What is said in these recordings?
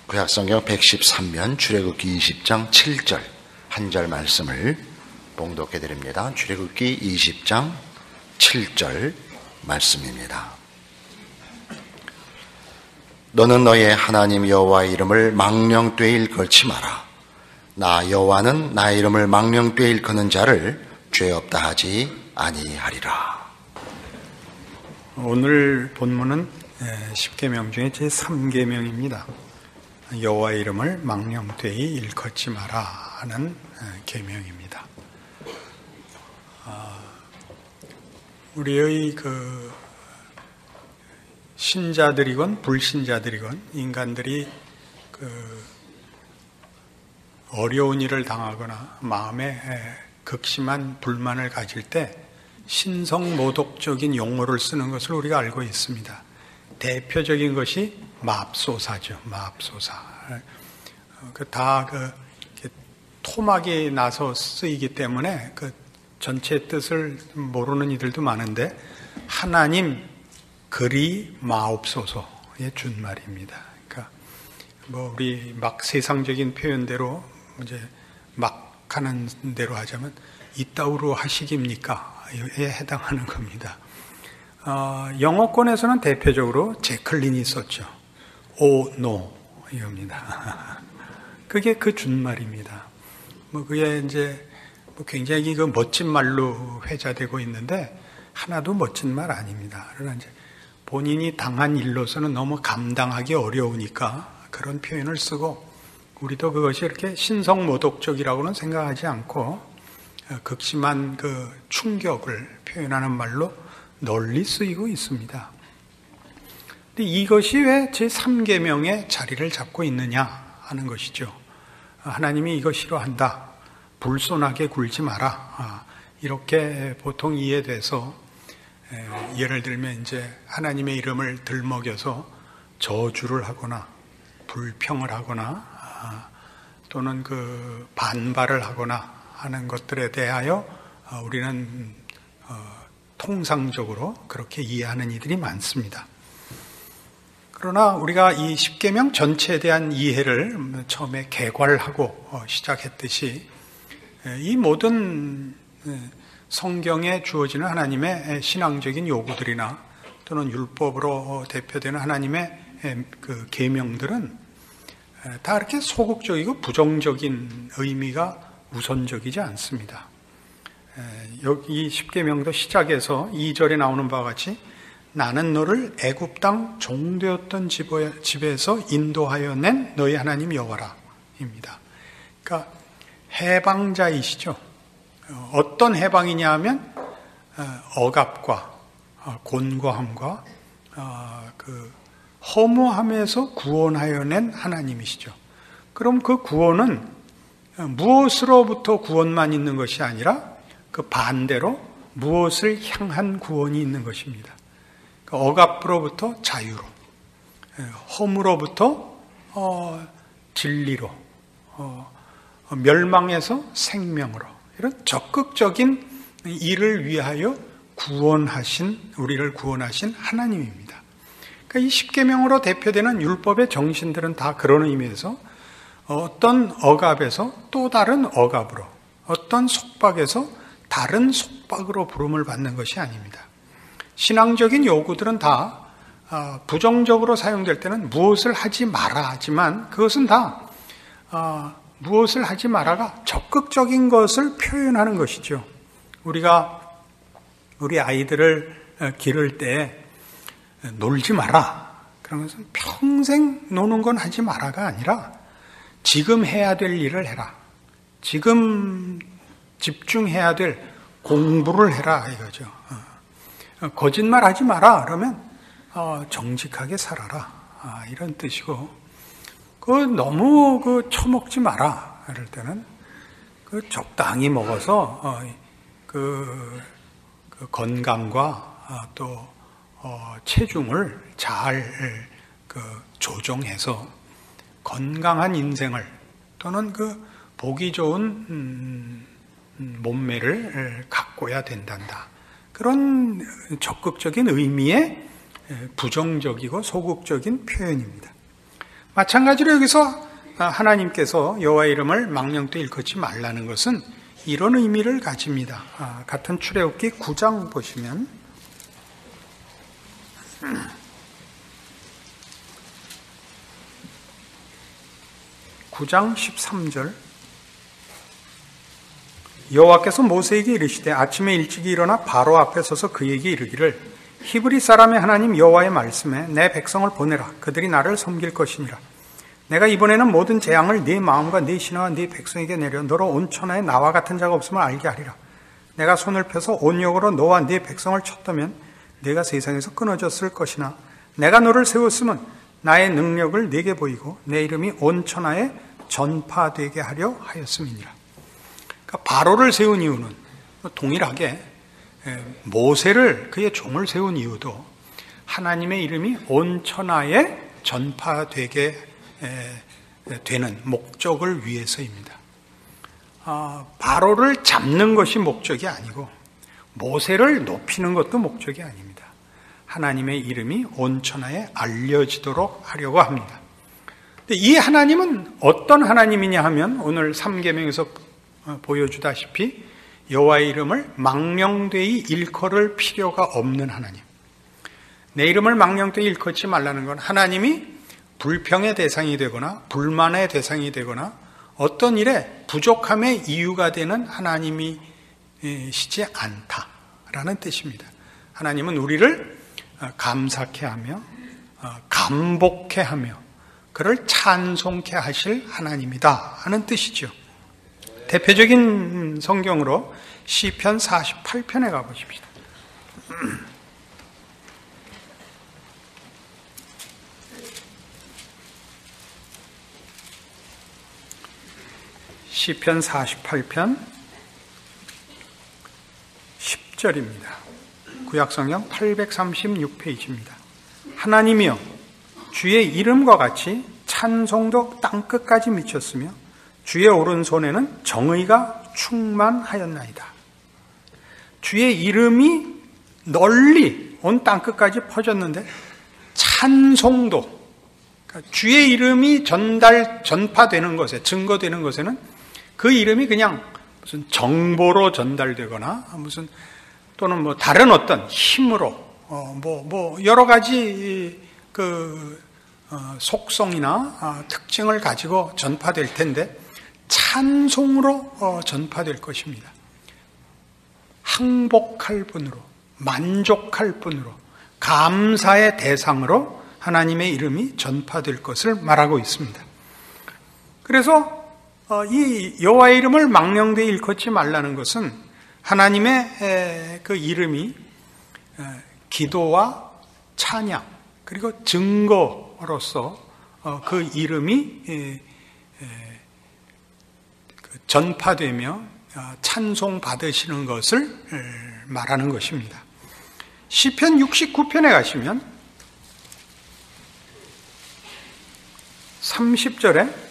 구약성경 113면 출애굽기 20장 7절 한 절 말씀을 봉독해 드립니다. 출애굽기 20장 7절 말씀입니다. 너는 너의 하나님 여호와의 이름을 망령되이 일컬지 마라. 나 여호와는 나의 이름을 망령되이 일컫는 자를 죄 없다 하지 아니하리라. 오늘 본문은 10계명 중에 제3계명입니다. 여호와의 이름을 망령되이 일컫지 마라 하는 계명입니다. 우리의 신자들이건 불신자들이건 인간들이 어려운 일을 당하거나 마음에 극심한 불만을 가질 때 신성모독적인 용어를 쓰는 것을 우리가 알고 있습니다. 대표적인 것이 맙소사죠. 맙소사. 토막이 나서 쓰이기 때문에 그 전체 뜻을 모르는 이들도 많은데, 하나님 그리 마옵소서의 준말입니다. 그러니까 우리 막 세상적인 표현대로 이제 막 하는 대로 하자면 이따위로 하시깁니까? 에 해당하는 겁니다. 영어권에서는 대표적으로 제클린이 썼죠. 오, 노, 이겁니다. 그게 그 준말입니다. 그게 이제 굉장히 멋진 말로 회자되고 있는데, 하나도 멋진 말 아닙니다. 그러나 이제 본인이 당한 일로서는 너무 감당하기 어려우니까 그런 표현을 쓰고, 우리도 그것이 이렇게 신성모독적이라고는 생각하지 않고 극심한 충격을 표현하는 말로 널리 쓰이고 있습니다. 근데 이것이 왜 제3계명의 자리를 잡고 있느냐 하는 것이죠. 하나님이 이거 싫어한다. 불손하게 굴지 마라. 이렇게 보통 이해돼서, 예를 들면 이제 하나님의 이름을 들먹여서 저주를 하거나 불평을 하거나 또는 반발을 하거나 하는 것들에 대하여 우리는 통상적으로 그렇게 이해하는 이들이 많습니다. 그러나 우리가 이 십계명 전체에 대한 이해를 처음에 개괄하고 시작했듯이, 이 모든 성경에 주어지는 하나님의 신앙적인 요구들이나 또는 율법으로 대표되는 하나님의 계명들은 다 이렇게 소극적이고 부정적인 의미가 우선적이지 않습니다. 여기 십계명도 시작에서 2절에 나오는 바와 같이 나는 너를 애굽 땅 종되었던 집에서 인도하여 낸 너희 하나님 여호와라 입니다. 그러니까 해방자이시죠. 어떤 해방이냐 하면 억압과 곤고함과 허무함에서 구원하여 낸 하나님이시죠. 그럼 그 구원은 무엇으로부터 구원만 있는 것이 아니라 그 반대로 무엇을 향한 구원이 있는 것입니다. 억압으로부터 자유로, 허무로부터 진리로, 멸망에서 생명으로, 이런 적극적인 일을 위하여 우리를 구원하신 하나님입니다. 그러니까 이 십계명으로 대표되는 율법의 정신들은 다 그런 의미에서 어떤 억압에서 또 다른 억압으로, 어떤 속박에서 다른 속박으로 부름을 받는 것이 아닙니다. 신앙적인 요구들은 다 부정적으로 사용될 때는 무엇을 하지 마라 하지만, 그것은 다 무엇을 하지 마라가 적극적인 것을 표현하는 것이죠. 우리가 우리 아이들을 기를 때 놀지 마라, 그런 것은 평생 노는 건 하지 마라가 아니라 지금 해야 될 일을 해라, 지금 집중해야 될 공부를 해라 이거죠. 거짓말 하지 마라 그러면 정직하게 살아라, 이런 뜻이고, 너무 처먹지 마라 이럴 때는 적당히 먹어서 건강과 또 체중을 잘 조정해서 건강한 인생을, 또는 보기 좋은 몸매를 가꿔야 된단다. 그런 적극적인 의미의 부정적이고 소극적인 표현입니다. 마찬가지로 여기서 하나님께서 여호와의 이름을 망령되이 일컫지 말라는 것은 이런 의미를 가집니다. 같은 출애굽기 9장 보시면 9장 13절 여호와께서 모세에게 이르시되 아침에 일찍이 일어나 바로 앞에 서서 그에게 이르기를 히브리 사람의 하나님 여호와의 말씀에 내 백성을 보내라. 그들이 나를 섬길 것이니라. 내가 이번에는 모든 재앙을 네 마음과 네 신하와 네 백성에게 내려 너로 온 천하에 나와 같은 자가 없음을 알게 하리라. 내가 손을 펴서 온역으로 너와 네 백성을 쳤다면 네가 세상에서 끊어졌을 것이나 내가 너를 세웠으면 나의 능력을 네게 보이고 내 이름이 온 천하에 전파되게 하려 하였음이니라. 그러니까 바로를 세운 이유는 동일하게 모세를 그의 종을 세운 이유도 하나님의 이름이 온 천하에 전파되게 되는 목적을 위해서입니다. 바로를 잡는 것이 목적이 아니고 모세를 높이는 것도 목적이 아닙니다. 하나님의 이름이 온 천하에 알려지도록 하려고 합니다. 이 하나님은 어떤 하나님이냐 하면 오늘 3계명에서 보여주다시피 여호와의 이름을 망령되이 일컬을 필요가 없는 하나님. 내 이름을 망령되이 일컫지 말라는 건 하나님이 불평의 대상이 되거나 불만의 대상이 되거나 어떤 일에 부족함의 이유가 되는 하나님이시지 않다라는 뜻입니다. 하나님은 우리를 감사케 하며 감복케 하며 그를 찬송케 하실 하나님이다 하는 뜻이죠. 대표적인 성경으로 시편 48편에 가보십시다. 시편 48편 10절입니다. 구약성경 836페이지입니다. 하나님이여 주의 이름과 같이 찬송도 땅끝까지 미쳤으며 주의 오른손에는 정의가 충만하였나이다. 주의 이름이 널리 온 땅끝까지 퍼졌는데 찬송도, 그러니까 주의 이름이 전파되는 것에, 증거되는 것에는 그 이름이 그냥 무슨 정보로 전달되거나 무슨 또는 뭐 다른 어떤 힘으로 여러 가지 속성이나 특징을 가지고 전파될 텐데 찬송으로 전파될 것입니다. 항복할 분으로, 만족할 분으로, 감사의 대상으로 하나님의 이름이 전파될 것을 말하고 있습니다. 그래서 이 여호와의 이름을 망령되이 일컫지 말라는 것은 하나님의 그 이름이 기도와 찬양 그리고 증거로서 그 이름이 전파되며 찬송 받으시는 것을 말하는 것입니다. 시편 69편에 가시면 30절에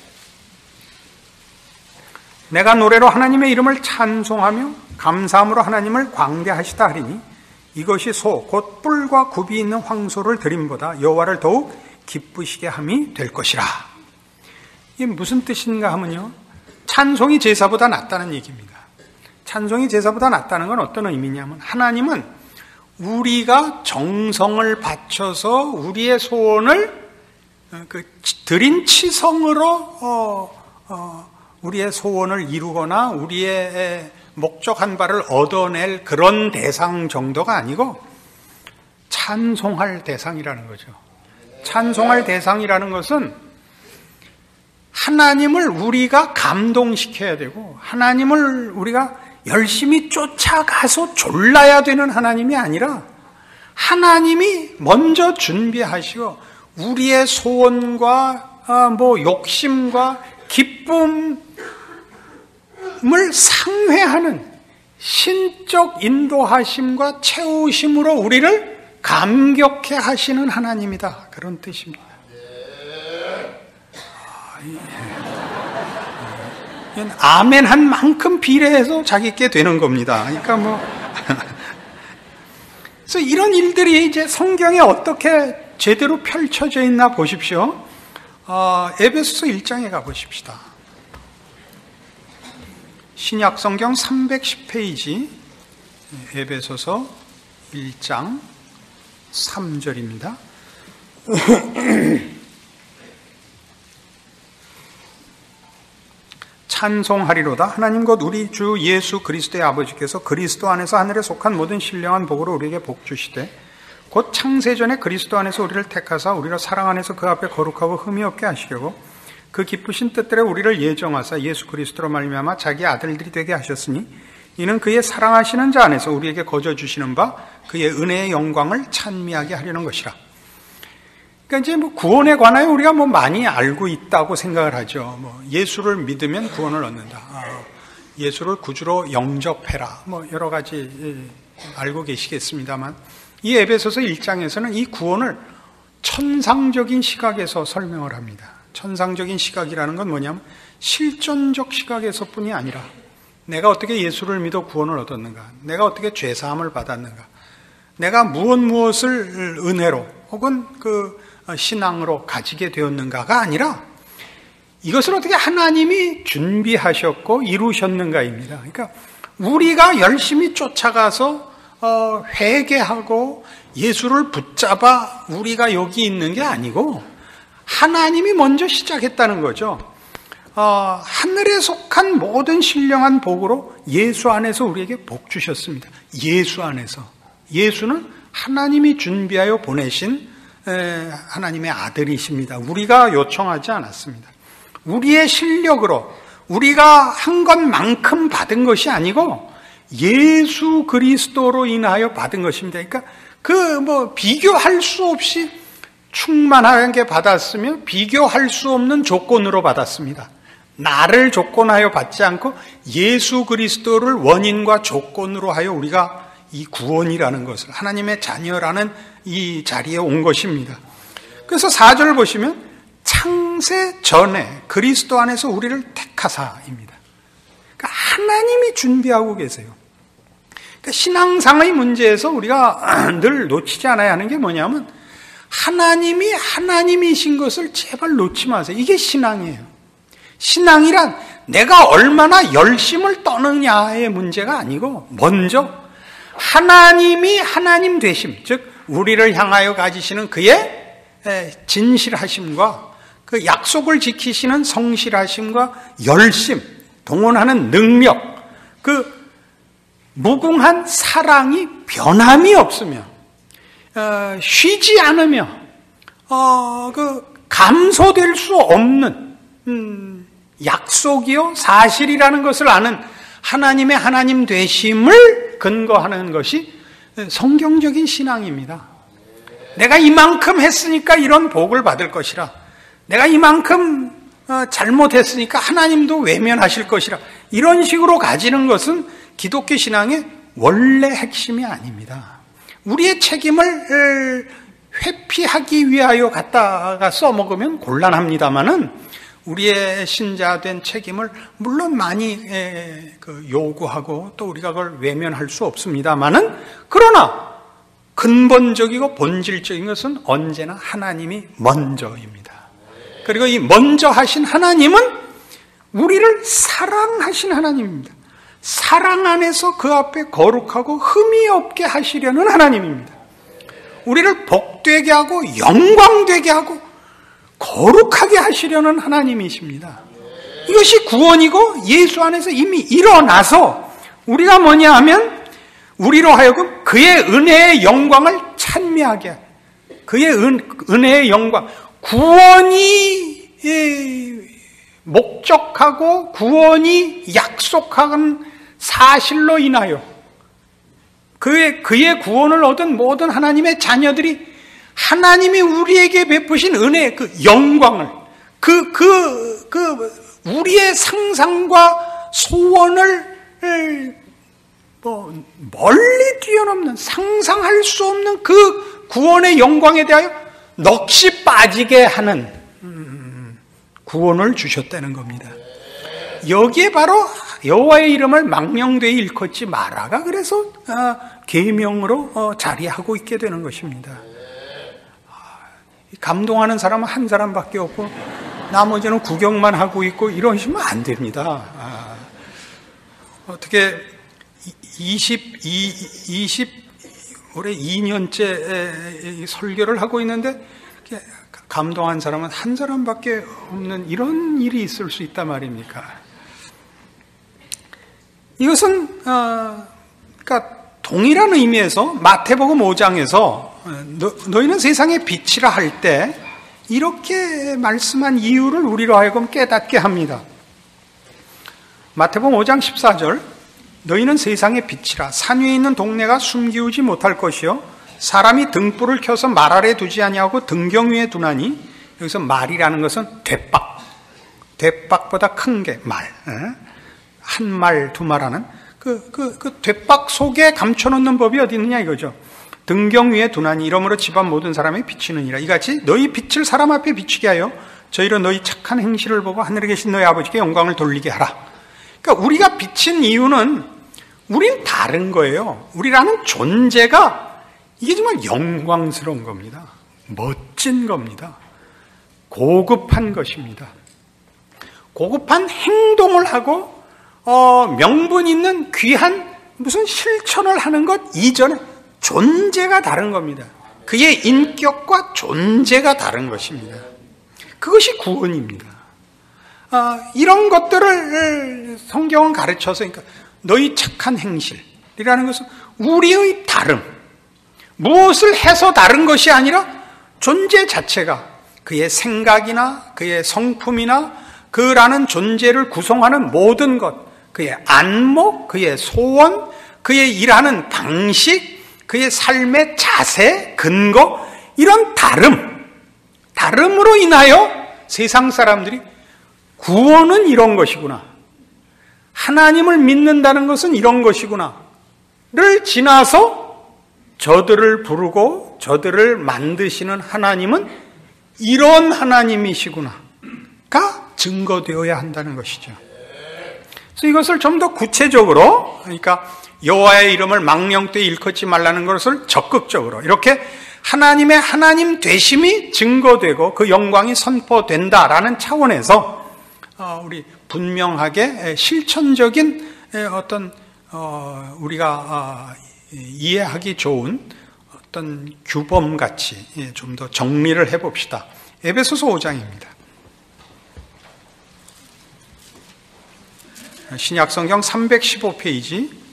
내가 노래로 하나님의 이름을 찬송하며 감사함으로 하나님을 광대하시다 하리니 이것이 소 곧 뿔과 굽이 있는 황소를 드림보다 여호와를 더욱 기쁘시게 함이 될 것이라. 이게 무슨 뜻인가 하면요, 찬송이 제사보다 낫다는 얘기입니다. 찬송이 제사보다 낫다는 건 어떤 의미냐면 하나님은 우리가 정성을 바쳐서 우리의 소원을 드린 치성으로 우리의 소원을 이루거나 우리의 목적한 바를 얻어낼 그런 대상 정도가 아니고 찬송할 대상이라는 거죠. 찬송할 대상이라는 것은 하나님을 우리가 감동시켜야 되고 하나님을 우리가 열심히 쫓아가서 졸라야 되는 하나님이 아니라 하나님이 먼저 준비하시고 우리의 소원과 욕심과 기쁨을 상회하는 신적 인도하심과 채우심으로 우리를 감격해 하시는 하나님이다. 그런 뜻입니다. 아멘 한 만큼 비례해서 자기께 되는 겁니다. 그러니까 그래서 이런 일들이 이제 성경에 어떻게 제대로 펼쳐져 있나 보십시오. 에베소서 1장에 가보십시다. 신약성경 310페이지 에베소서 1장 3절입니다. 찬송하리로다. 하나님 곧 우리 주 예수 그리스도의 아버지께서 그리스도 안에서 하늘에 속한 모든 신령한 복으로 우리에게 복 주시되 곧 창세전에 그리스도 안에서 우리를 택하사 우리로 사랑 안에서 그 앞에 거룩하고 흠이 없게 하시려고 그 기쁘신 뜻대로 우리를 예정하사 예수 그리스도로 말미암아 자기 아들들이 되게 하셨으니 이는 그의 사랑하시는 자 안에서 우리에게 거저 주시는 바 그의 은혜의 영광을 찬미하게 하려는 것이라. 그러니까 이제 구원에 관하여 우리가 많이 알고 있다고 생각을 하죠. 예수를 믿으면 구원을 얻는다. 예수를 구주로 영접해라. 여러 가지 알고 계시겠습니다만 이 에베소서 1장에서는 이 구원을 천상적인 시각에서 설명을 합니다. 천상적인 시각이라는 건 뭐냐면 실존적 시각에서뿐이 아니라 내가 어떻게 예수를 믿어 구원을 얻었는가, 내가 어떻게 죄사함을 받았는가, 내가 무엇을 은혜로 혹은 신앙으로 가지게 되었는가가 아니라 이것을 어떻게 하나님이 준비하셨고 이루셨는가입니다. 그러니까 우리가 열심히 쫓아가서 회개하고 예수를 붙잡아 우리가 여기 있는 게 아니고 하나님이 먼저 시작했다는 거죠. 하늘에 속한 모든 신령한 복으로 예수 안에서 우리에게 복 주셨습니다. 예수 안에서. 예수는 하나님이 준비하여 보내신 하나님의 아들이십니다. 우리가 요청하지 않았습니다. 우리의 실력으로 우리가 한 것만큼 받은 것이 아니고 예수 그리스도로 인하여 받은 것입니다. 그러니까 비교할 수 없이 충만하게 받았으며 비교할 수 없는 조건으로 받았습니다. 나를 조건하여 받지 않고 예수 그리스도를 원인과 조건으로 하여 우리가 이 구원이라는 것을 하나님의 자녀라는 이 자리에 온 것입니다. 그래서 4절을 보시면 창세 전에 그리스도 안에서 우리를 택하사입니다. 그러니까 하나님이 준비하고 계세요. 그러니까 신앙상의 문제에서 우리가 늘 놓치지 않아야 하는 게 뭐냐면 하나님이 하나님이신 것을 제발 놓지 마세요. 이게 신앙이에요. 신앙이란 내가 얼마나 열심을 떠느냐의 문제가 아니고 먼저 하나님이 하나님 되심, 즉 우리를 향하여 가지시는 그의 진실하심과 그 약속을 지키시는 성실하심과 열심, 동원하는 능력, 그 무궁한 사랑이 변함이 없으며 쉬지 않으며 감소될 수 없는 약속이요 사실이라는 것을 아는 하나님의 하나님 되심을 근거하는 것이 성경적인 신앙입니다. 내가 이만큼 했으니까 이런 복을 받을 것이라, 내가 이만큼 잘못했으니까 하나님도 외면하실 것이라, 이런 식으로 가지는 것은 기독교 신앙의 원래 핵심이 아닙니다. 우리의 책임을 회피하기 위하여 갖다가 써먹으면 곤란합니다마는 우리의 신자된 책임을 물론 많이 요구하고 또 우리가 그걸 외면할 수 없습니다마는, 그러나 근본적이고 본질적인 것은 언제나 하나님이 먼저입니다. 그리고 이 먼저 하신 하나님은 우리를 사랑하신 하나님입니다. 사랑 안에서 그 앞에 거룩하고 흠이 없게 하시려는 하나님입니다. 우리를 복되게 하고 영광되게 하고 거룩하게 하시려는 하나님이십니다. 이것이 구원이고 예수 안에서 이미 일어나서 우리가 뭐냐 하면 우리로 하여금 그의 은혜의 영광을 찬미하게, 그의 은혜의 영광, 구원이 목적하고 구원이 약속한 사실로 인하여 그의 구원을 얻은 모든 하나님의 자녀들이 하나님이 우리에게 베푸신 은혜의 그 영광을, 우리의 상상과 소원을 멀리 뛰어넘는, 상상할 수 없는 그 구원의 영광에 대하여 넋이 빠지게 하는 구원을 주셨다는 겁니다. 여기에 바로 여호와의 이름을 망령되이 일컫지 마라가 그래서 계명으로 자리하고 있게 되는 것입니다. 감동하는 사람은 한 사람밖에 없고 나머지는 구경만 하고 있고 이러시면 안 됩니다. 어떻게 올해 2년째 설교를 하고 있는데 이렇게 감동한 사람은 한 사람밖에 없는 이런 일이 있을 수 있단 말입니까? 이것은 그러니까 동일한 의미에서 마태복음 5장에서 너희는 세상의 빛이라 할 때 이렇게 말씀한 이유를 우리로 하여금 깨닫게 합니다. 마태복음 5장 14절 너희는 세상의 빛이라 산 위에 있는 동네가 숨기우지 못할 것이요 사람이 등불을 켜서 말 아래 두지 아니하고 등경 위에 두나니 여기서 말이라는 것은 대박보다 큰 게 말, 한 말, 두 말 하는 그 대박 속에 감춰놓는 법이 어디 있느냐 이거죠. 등경 위에 두나니 이러므로 집안 모든 사람이 비치느니라. 이같이 너희 빛을 사람 앞에 비치게 하여 저희로 너희 착한 행실을 보고 하늘에 계신 너희 아버지께 영광을 돌리게 하라. 그러니까 우리가 비친 이유는 우린 다른 거예요. 우리라는 존재가 이게 정말 영광스러운 겁니다. 멋진 겁니다. 고급한 것입니다. 고급한 행동을 하고 명분 있는 귀한 무슨 실천을 하는 것 이전에 존재가 다른 겁니다. 그의 인격과 존재가 다른 것입니다. 그것이 구원입니다. 이런 것들을 성경은 가르쳐서 그러니까 너희 착한 행실이라는 것은 우리의 다름, 무엇을 해서 다른 것이 아니라 존재 자체가 그의 생각이나 그의 성품이나 그라는 존재를 구성하는 모든 것, 그의 안목, 그의 소원, 그의 일하는 방식, 그의 삶의 자세, 근거, 이런 다름으로 인하여 세상 사람들이 구원은 이런 것이구나, 하나님을 믿는다는 것은 이런 것이구나 를 지나서 저들을 부르고 저들을 만드시는 하나님은 이런 하나님이시구나가 증거되어야 한다는 것이죠. 그래서 이것을 좀 더 구체적으로, 그러니까 여호와의 이름을 망령되이 일컫지 말라는 것을 적극적으로 이렇게 하나님의 하나님 되심이 증거되고 그 영광이 선포된다라는 차원에서 우리 분명하게 실천적인 어떤 우리가 이해하기 좋은 어떤 규범같이 좀 더 정리를 해봅시다. 에베소서 5장입니다. 신약성경 315페이지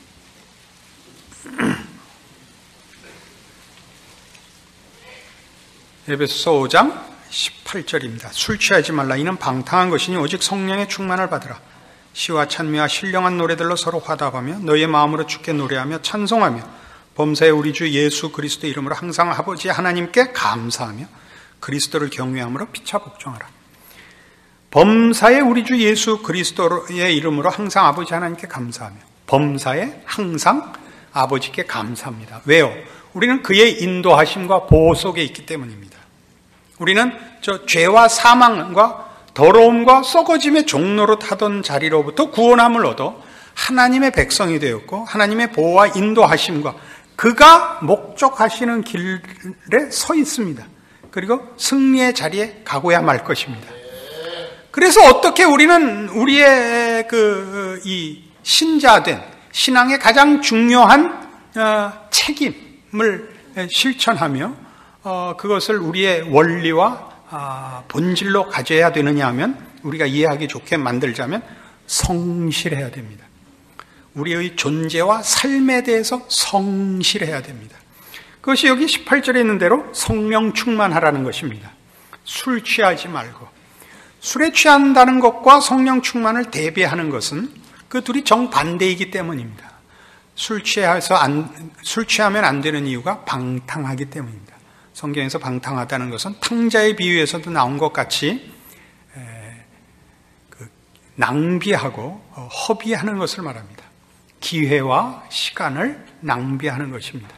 에베소서 5장 18절입니다. 술 취하지 말라. 이는 방탕한 것이니 오직 성령의 충만을 받으라. 시와 찬미와 신령한 노래들로 서로 화답하며 너희의 마음으로 주께 노래하며 찬송하며 범사의 우리 주 예수 그리스도 이름으로 항상 아버지 하나님께 감사하며 그리스도를 경외함으로 피차 복종하라. 범사의 우리 주 예수 그리스도의 이름으로 항상 아버지 하나님께 감사하며 범사에 항상 아버지께 감사합니다. 왜요? 우리는 그의 인도하심과 보호 속에 있기 때문입니다. 우리는 저 죄와 사망과 더러움과 썩어짐의 종로로 타던 자리로부터 구원함을 얻어 하나님의 백성이 되었고 하나님의 보호와 인도하심과 그가 목적하시는 길에 서 있습니다. 그리고 승리의 자리에 가고야 말 것입니다. 그래서 어떻게 우리는 우리의 이 신자된 신앙의 가장 중요한 책임을 실천하며 그것을 우리의 원리와 본질로 가져야 되느냐 하면 우리가 이해하기 좋게 만들자면 성실해야 됩니다. 우리의 존재와 삶에 대해서 성실해야 됩니다. 그것이 여기 18절에 있는 대로 성령 충만하라는 것입니다. 술 취하지 말고. 술에 취한다는 것과 성령 충만을 대비하는 것은 그 둘이 정반대이기 때문입니다. 술 취하면 안 되는 이유가 방탕하기 때문입니다. 성경에서 방탕하다는 것은 탕자의 비유에서도 나온 것 같이 낭비하고 허비하는 것을 말합니다. 기회와 시간을 낭비하는 것입니다.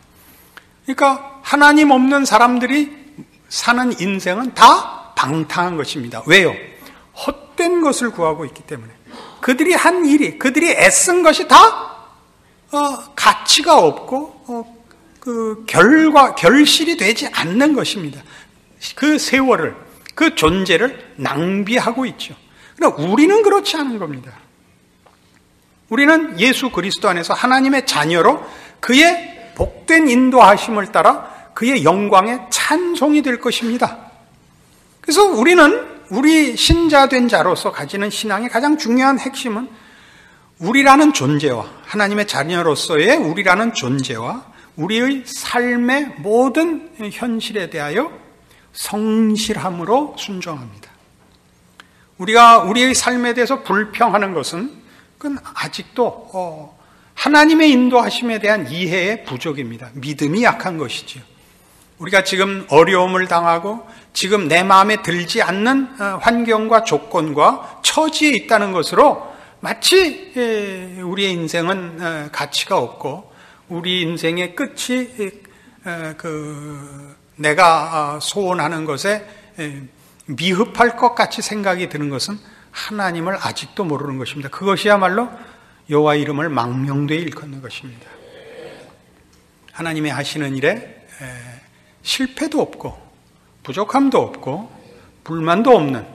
그러니까 하나님 없는 사람들이 사는 인생은 다 방탕한 것입니다. 왜요? 헛된 것을 구하고 있기 때문에. 그들이 한 일이, 그들이 애쓴 것이 다 가치가 없고 결실이 되지 않는 것입니다. 그 세월을, 그 존재를 낭비하고 있죠. 그러나 우리는 그렇지 않은 겁니다. 우리는 예수 그리스도 안에서 하나님의 자녀로 그의 복된 인도하심을 따라 그의 영광에 찬송이 될 것입니다. 그래서 우리 신자된 자로서 가지는 신앙의 가장 중요한 핵심은 우리라는 존재와 하나님의 자녀로서의 우리라는 존재와 우리의 삶의 모든 현실에 대하여 성실함으로 순종합니다. 우리가 우리의 삶에 대해서 불평하는 것은 그건 아직도 하나님의 인도하심에 대한 이해의 부족입니다. 믿음이 약한 것이지요. 우리가 지금 어려움을 당하고 지금 내 마음에 들지 않는 환경과 조건과 처지에 있다는 것으로 마치 우리의 인생은 가치가 없고 우리 인생의 끝이 내가 소원하는 것에 미흡할 것 같이 생각이 드는 것은 하나님을 아직도 모르는 것입니다. 그것이야말로 여호와 이름을 망령되이 일컫는 것입니다. 하나님의 하시는 일에 실패도 없고 부족함도 없고 불만도 없는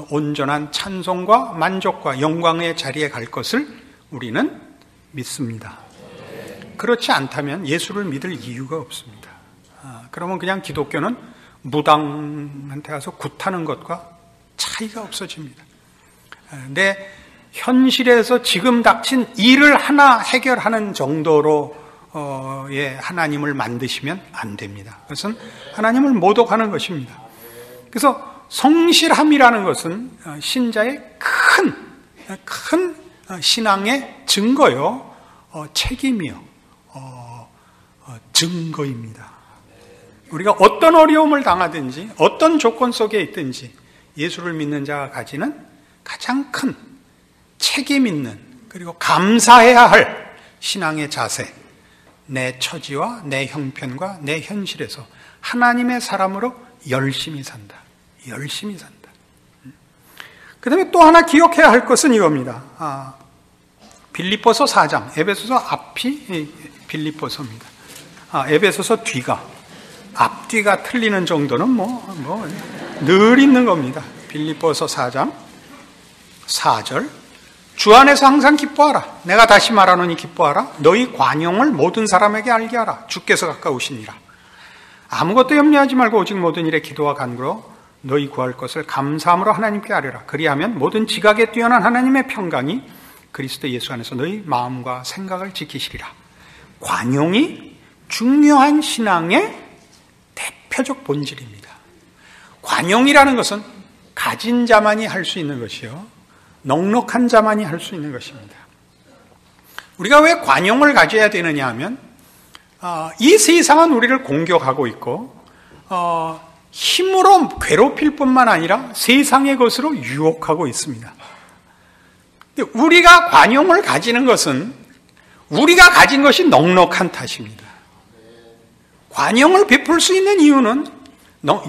온전한 찬송과 만족과 영광의 자리에 갈 것을 우리는 믿습니다. 그렇지 않다면 예수를 믿을 이유가 없습니다. 그러면 그냥 기독교는 무당한테 가서 굿하는 것과 차이가 없어집니다. 내 현실에서 지금 닥친 일을 하나 해결하는 정도로 하나님을 만드시면 안 됩니다. 그것은 하나님을 모독하는 것입니다. 그래서 성실함이라는 것은 신자의 큰 신앙의 증거요, 책임이요, 증거입니다. 우리가 어떤 어려움을 당하든지 어떤 조건 속에 있든지 예수를 믿는 자가 가지는 가장 큰 책임 있는 그리고 감사해야 할 신앙의 자세, 내 처지와 내 형편과 내 현실에서 하나님의 사람으로 열심히 산다. 열심히 산다. 그 다음에 또 하나 기억해야 할 것은 이겁니다. 빌립보서 4장, 에베소서 앞이 빌립보서입니다. 에베소서 뒤가, 앞뒤가 틀리는 정도는 늘 있는 겁니다. 빌립보서 4장 4절, 주 안에서 항상 기뻐하라. 내가 다시 말하노니 기뻐하라. 너희 관용을 모든 사람에게 알게 하라. 주께서 가까우시니라. 아무것도 염려하지 말고 오직 모든 일에 기도와 간구로 너희 구할 것을 감사함으로 하나님께 아뢰라. 그리하면 모든 지각에 뛰어난 하나님의 평강이 그리스도 예수 안에서 너희 마음과 생각을 지키시리라. 관용이 중요한 신앙의 대표적 본질입니다. 관용이라는 것은 가진 자만이 할 수 있는 것이요, 넉넉한 자만이 할 수 있는 것입니다. 우리가 왜 관용을 가져야 되느냐 하면 이 세상은 우리를 공격하고 있고 힘으로 괴롭힐 뿐만 아니라 세상의 것으로 유혹하고 있습니다. 우리가 관용을 가지는 것은 우리가 가진 것이 넉넉한 탓입니다. 관용을 베풀 수 있는 이유는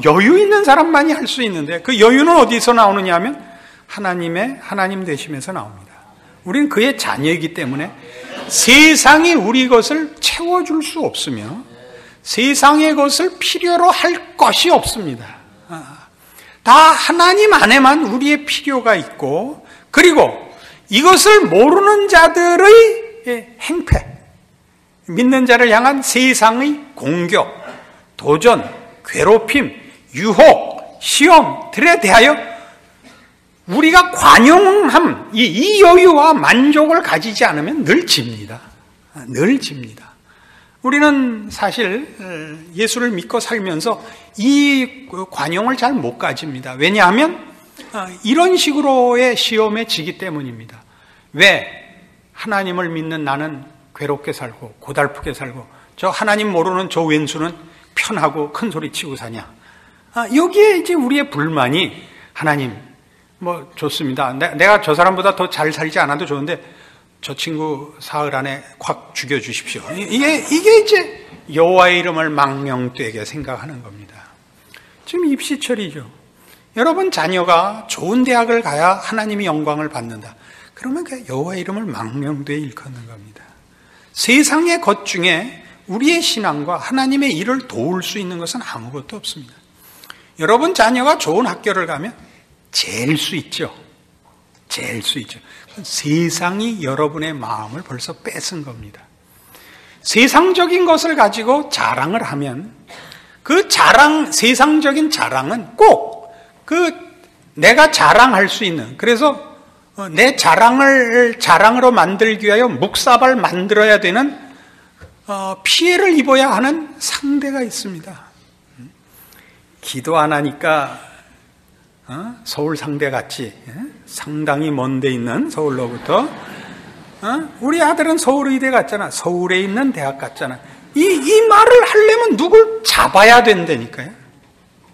여유 있는 사람만이 할 수 있는데 그 여유는 어디서 나오느냐 하면 하나님 되심에서 나옵니다. 우리는 그의 자녀이기 때문에 세상이 우리 것을 채워줄 수 없으며 세상의 것을 필요로 할 것이 없습니다. 다 하나님 안에만 우리의 필요가 있고, 그리고 이것을 모르는 자들의 행패, 믿는 자를 향한 세상의 공격, 도전, 괴롭힘, 유혹, 시험들에 대하여 우리가 관용함, 이 여유와 만족을 가지지 않으면 늘 집니다. 늘 집니다. 우리는 사실 예수를 믿고 살면서 이 관용을 잘 못 가집니다. 왜냐하면 이런 식으로의 시험에 지기 때문입니다. 왜 하나님을 믿는 나는 괴롭게 살고 고달프게 살고 저 하나님 모르는 저 왼수는 편하고 큰 소리 치고 사냐. 여기에 이제 우리의 불만이, 하나님 좋습니다. 내가 저 사람보다 더 잘 살지 않아도 좋은데 저 친구 사흘 안에 확 죽여주십시오. 이게 이제 여호와의 이름을 망령되게 생각하는 겁니다. 지금 입시철이죠. 여러분 자녀가 좋은 대학을 가야 하나님이 영광을 받는다. 그러면 그 여호와의 이름을 망령되게 일컫는 겁니다. 세상의 것 중에 우리의 신앙과 하나님의 일을 도울 수 있는 것은 아무것도 없습니다. 여러분 자녀가 좋은 학교를 가면 잴 수 있죠. 잴 수 있죠. 세상이 여러분의 마음을 벌써 뺏은 겁니다. 세상적인 것을 가지고 자랑을 하면 그 세상적인 자랑은 꼭 내가 자랑할 수 있는, 그래서 내 자랑으로 만들기 위하여 묵사발 만들어야 되는 피해를 입어야 하는 상대가 있습니다. 기도 안 하니까 서울 상대 같지, 상당히 먼 데 있는 서울로부터 우리 아들은 서울의대 갔잖아, 서울에 있는 대학 갔잖아. 이 말을 하려면 누굴 잡아야 된다니까요.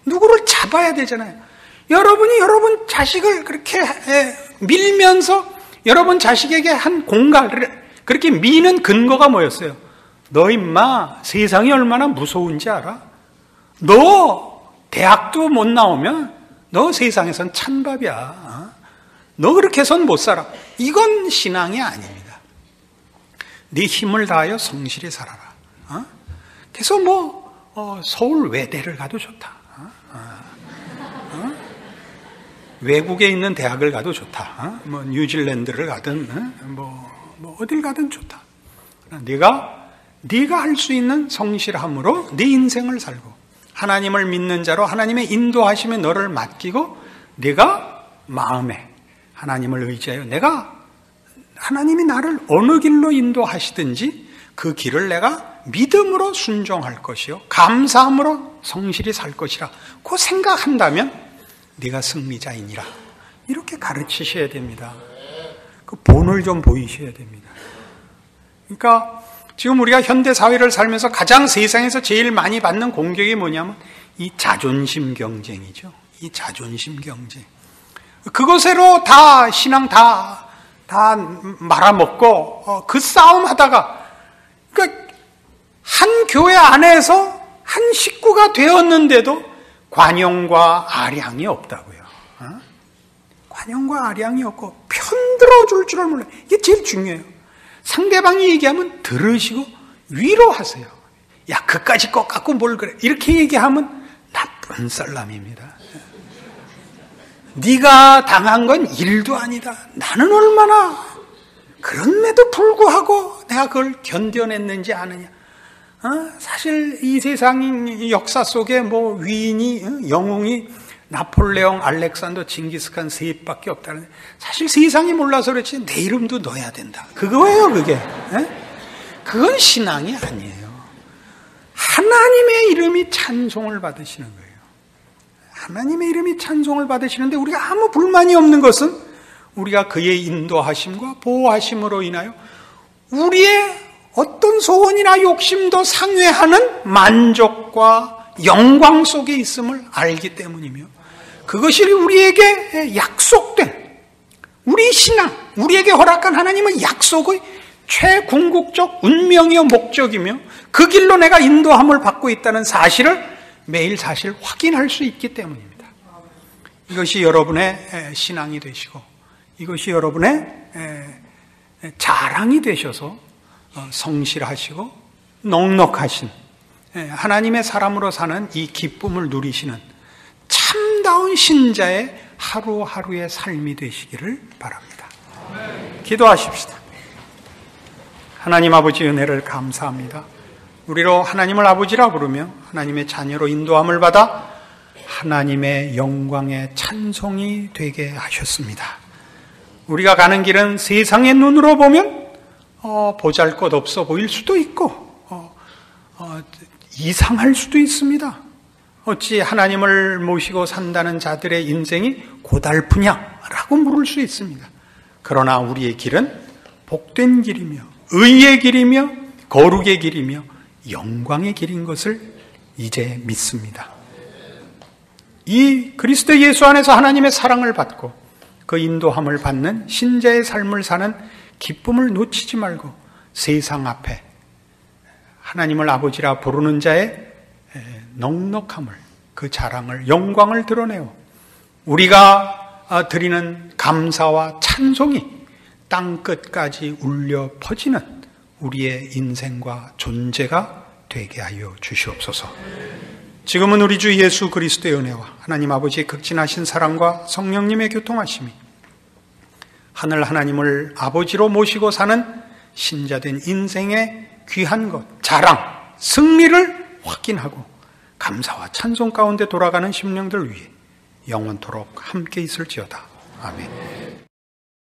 누구를 잡아야 되잖아요. 여러분이 여러분 자식을 그렇게 밀면서 여러분 자식에게 한 공갈을 그렇게 미는 근거가 뭐였어요? 너 임마 세상이 얼마나 무서운지 알아? 너 대학도 못 나오면 너 세상에선 찬밥이야. 너 그렇게 해선 못 살아. 이건 신앙이 아닙니다. 네 힘을 다하여 성실히 살아라. 그래서 서울 외대를 가도 좋다. 외국에 있는 대학을 가도 좋다. 뉴질랜드를 가든 어딜 가든 좋다. 네가 할 수 있는 성실함으로 네 인생을 살고 하나님을 믿는 자로 하나님의 인도하심에 너를 맡기고 네가 마음에 하나님을 의지하여 하나님이 나를 어느 길로 인도하시든지 그 길을 내가 믿음으로 순종할 것이요 감사함으로 성실히 살 것이라 그 생각한다면 네가 승리자이니라 이렇게 가르치셔야 됩니다. 그 본을 좀 보이셔야 됩니다. 그러니까 지금 우리가 현대 사회를 살면서 가장 세상에서 제일 많이 받는 공격이 뭐냐면 이 자존심 경쟁이죠. 이 자존심 경쟁. 그것으로 다 신앙 다 말아먹고 그 싸움 하다가 그러니까 한 교회 안에서 한 식구가 되었는데도 관용과 아량이 없다고요. 관용과 아량이 없고 편들어 줄 줄을 몰라요. 이게 제일 중요해요. 상대방이 얘기하면 들으시고 위로하세요. 야, 그까짓 것 갖고 뭘 그래. 이렇게 얘기하면 나쁜 사람입니다. 네가 당한 건 일도 아니다. 나는 얼마나 그런데도 불구하고 내가 그걸 견뎌냈는지 아느냐. 사실 이 세상 역사 속에 위인이 영웅이 나폴레옹, 알렉산더, 징기스칸 셋밖에 없다는. 사실 세상이 몰라서 그렇지 내 이름도 넣어야 된다. 그거예요, 그게. 그건 신앙이 아니에요. 하나님의 이름이 찬송을 받으시는 거예요. 하나님의 이름이 찬송을 받으시는데 우리가 아무 불만이 없는 것은 우리가 그의 인도하심과 보호하심으로 인하여 우리의 어떤 소원이나 욕심도 상회하는 만족과 영광 속에 있음을 알기 때문이며 그것이 우리에게 약속된 우리 신앙, 우리에게 허락한 하나님의 약속의 최궁극적 운명이요 목적이며 그 길로 내가 인도함을 받고 있다는 사실을 매일 사실 확인할 수 있기 때문입니다. 이것이 여러분의 신앙이 되시고 이것이 여러분의 자랑이 되셔서 성실하시고 넉넉하신 하나님의 사람으로 사는 이 기쁨을 누리시는 참다운 신자의 하루하루의 삶이 되시기를 바랍니다. 기도하십시다. 하나님 아버지 은혜를 감사합니다. 우리로 하나님을 아버지라 부르며 하나님의 자녀로 인도함을 받아 하나님의 영광의 찬송이 되게 하셨습니다. 우리가 가는 길은 세상의 눈으로 보면 보잘것없어 보일 수도 있고 이상할 수도 있습니다. 어찌 하나님을 모시고 산다는 자들의 인생이 고달프냐라고 물을 수 있습니다. 그러나 우리의 길은 복된 길이며 의의 길이며 거룩의 길이며 영광의 길인 것을 이제 믿습니다. 이 그리스도 예수 안에서 하나님의 사랑을 받고 그 인도함을 받는 신자의 삶을 사는 기쁨을 놓치지 말고 세상 앞에 하나님을 아버지라 부르는 자의 넉넉함을, 그 자랑을, 영광을 드러내어 우리가 드리는 감사와 찬송이 땅끝까지 울려 퍼지는 우리의 인생과 존재가 되게 하여 주시옵소서. 지금은 우리 주 예수 그리스도의 은혜와 하나님 아버지의 극진하신 사랑과 성령님의 교통하심이 하늘 하나님을 아버지로 모시고 사는 신자된 인생의 귀한 것, 자랑, 승리를 확인하고 감사와 찬송 가운데 돌아가는 심령들 위해 영원토록 함께 있을지어다. 아멘.